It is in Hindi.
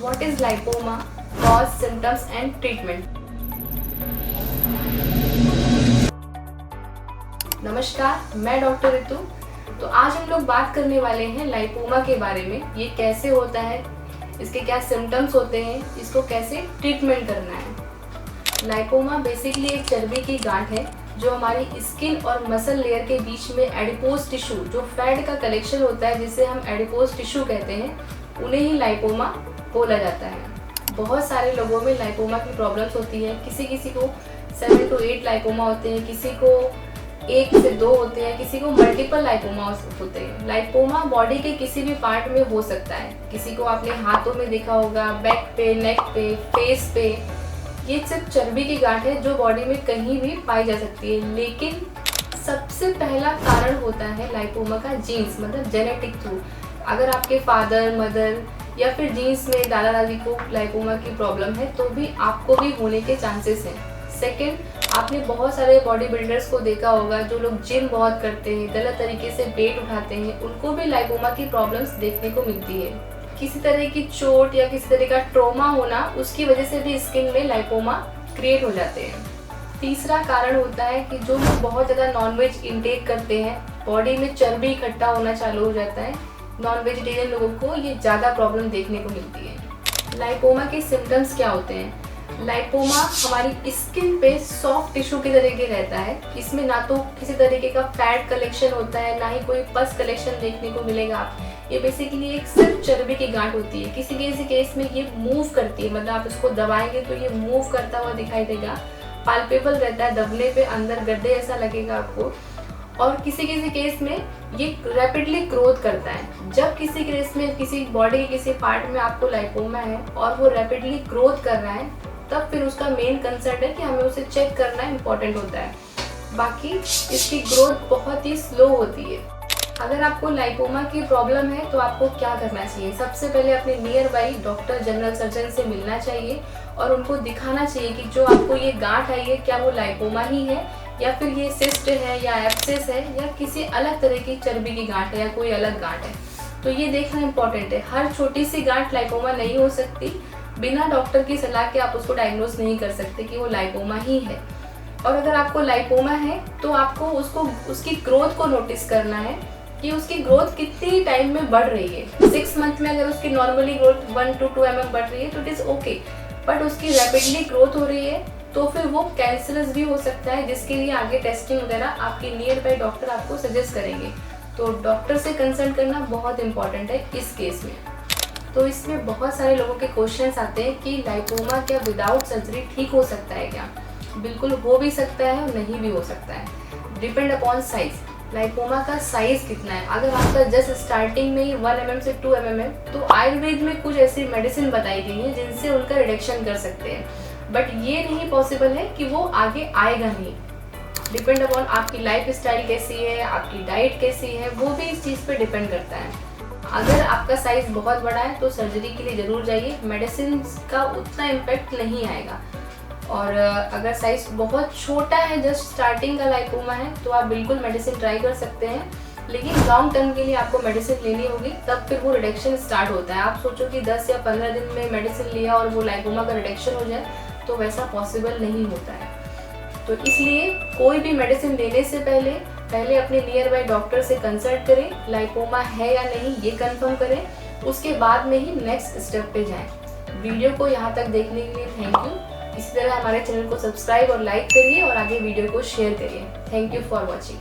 What is lipoma? Cause, symptoms and treatment. नमस्कार, मैं डॉक्टर रितु। तो आज हम लोग बात करने वाले हैं लाइपोमा के बारे में। ये कैसे होता है, इसके क्या सिम्टम्स होते हैं, इसको कैसे ट्रीटमेंट करना है। लाइपोमा बेसिकली एक चर्बी की गांठ है जो हमारी स्किन और मसल लेयर के बीच में एडिपोज टिश्यू, जो फैट का कलेक्शन होता है जिसे हम एडिपोज टिश्यू कहते हैं, उन्हें ही लाइपोमा बोला जाता है। बहुत सारे लोगों में लाइपोमा की प्रॉब्लम्स होती है। किसी को 7 to 8 लाइपोमा होते हैं, किसी को 1 से 2 होते हैं, किसी को मल्टीपल लाइपोमा होते हैं। लाइपोमा बॉडी के किसी भी पार्ट में हो सकता है। किसी को आपने हाथों में देखा होगा, बैक पे, नेक पे, फेस पे। ये सिर्फ चर्बी की गांठ है जो बॉडी में कहीं भी पाई जा सकती है। लेकिन सबसे पहला कारण होता है लाइपोमा का जीन्स, मतलब जेनेटिक थ्रू। अगर आपके फादर, मदर या फिर जीन्स में दादा दादी को लाइपोमा की प्रॉब्लम है तो भी आपको भी होने के चांसेस हैं। सेकेंड, आपने बहुत सारे बॉडी बिल्डर्स को देखा होगा जो लोग जिम बहुत करते हैं, गलत तरीके से वेट उठाते हैं, उनको भी लाइपोमा की प्रॉब्लम्स देखने को मिलती है। किसी तरह की चोट या किसी तरह का ट्रॉमा होना, उसकी वजह से भी स्किन में लाइपोमा क्रिएट हो जाते हैं। तीसरा कारण होता है कि जो लोग बहुत ज़्यादा नॉनवेज इंटेक करते हैं, बॉडी में चर्बी इकट्ठा होना चालू हो जाता है। नॉन वेजिटेरियन लोगों को ये ज़्यादा प्रॉब्लम देखने को मिलती है। लाइपोमा के सिम्टम्स क्या होते हैं? लाइपोमा हमारी स्किन पे सॉफ्ट टिश्यू की तरह के रहता है। इसमें ना तो किसी तरीके का फैट कलेक्शन होता है, ना ही कोई पस कलेक्शन देखने को मिलेगा। ये बेसिकली एक सिर्फ चर्बी की गांठ होती है। किसी केस में ये मूव करती है, मतलब आप इसको दबाएंगे तो ये मूव करता हुआ दिखाई देगा। पाल्पेबल रहता है, दबने पे अंदर गड्ढे ऐसा लगेगा आपको। और किसी केस में ये रैपिडली ग्रोथ करता है। जब किसी केस में किसी बॉडी के किसी पार्ट में आपको लाइपोमा है और वो रैपिडली ग्रोथ कर रहा है, तब फिर उसका मेन कंसर्न है कि हमें उसे चेक करना इम्पोर्टेंट होता है। बाकी इसकी ग्रोथ बहुत ही स्लो होती है। अगर आपको लाइपोमा की प्रॉब्लम है तो आपको क्या करना चाहिए? सबसे पहले अपने near by doctor, general surgeon से मिलना चाहिए और उनको दिखाना चाहिए कि जो आपको ये गांठ आई है, क्या वो लाइपोमा ही है या फिर ये सिस्ट है या एब्सेस है या किसी अलग तरह की चर्बी की गांठ है या कोई अलग गांठ है। तो ये देखना इम्पोर्टेंट है। हर छोटी सी गांठ लाइपोमा नहीं हो सकती। बिना डॉक्टर की सलाह के आप उसको डायग्नोज नहीं कर सकते कि वो लाइपोमा ही है। और अगर आपको लाइपोमा है तो आपको उसकी ग्रोथ को नोटिस करना है कि उसकी ग्रोथ कितनी टाइम में बढ़ रही है। 6 मंथ में अगर उसकी नॉर्मली ग्रोथ 1 to 2 mm बढ़ रही है तो इट इज़ ओके, बट उसकी रैपिडली ग्रोथ हो रही है तो फिर वो कैंसरस भी हो सकता है, जिसके लिए आगे टेस्टिंग वगैरह आपके नियर बाई डॉक्टर आपको सजेस्ट करेंगे। तो डॉक्टर से कंसल्ट करना बहुत इंपॉर्टेंट है इस केस में। तो इसमें बहुत सारे लोगों के क्वेश्चंस आते हैं कि लाइपोमा क्या विदाउट सर्जरी ठीक हो सकता है क्या? बिल्कुल हो भी सकता है और नहीं भी हो सकता है। Depend upon size. लाइपोमा का साइज कितना है? अगर आपका जस्ट स्टार्टिंग में ही 1 mm से 2 mm है तो आयुर्वेद में कुछ ऐसी मेडिसिन बताई गई है जिनसे उनका रिडक्शन कर सकते हैं, बट ये नहीं पॉसिबल है कि वो आगे आएगा नहीं। डिपेंड अपॉन आपकी लाइफ स्टाइल कैसी है, आपकी डाइट कैसी है, वो भी इस चीज़ पे डिपेंड करता है। अगर आपका साइज बहुत बड़ा है तो सर्जरी के लिए ज़रूर जाइए, मेडिसिन का उतना इम्पैक्ट नहीं आएगा। और अगर साइज बहुत छोटा है, जस्ट स्टार्टिंग का लाइपोमा है, तो आप बिल्कुल मेडिसिन ट्राई कर सकते हैं। लेकिन लॉन्ग टर्म के लिए आपको मेडिसिन लेनी होगी, तब फिर वो रिडक्शन स्टार्ट होता है। आप सोचो कि 10 या 15 दिन में मेडिसिन लिया और वो लाइपोमा का रिडक्शन हो जाए, तो वैसा पॉसिबल नहीं होता है। तो इसलिए कोई भी मेडिसिन लेने से पहले अपने नियर बाई डॉक्टर से कंसल्ट करें, लाइपोमा है या नहीं ये कंफर्म करें, उसके बाद में ही नेक्स्ट स्टेप पे जाएं। वीडियो को यहाँ तक देखने के लिए थैंक यू। इसी तरह हमारे चैनल को सब्सक्राइब और लाइक करिए और आगे वीडियो को शेयर करिए। Thank you for watching.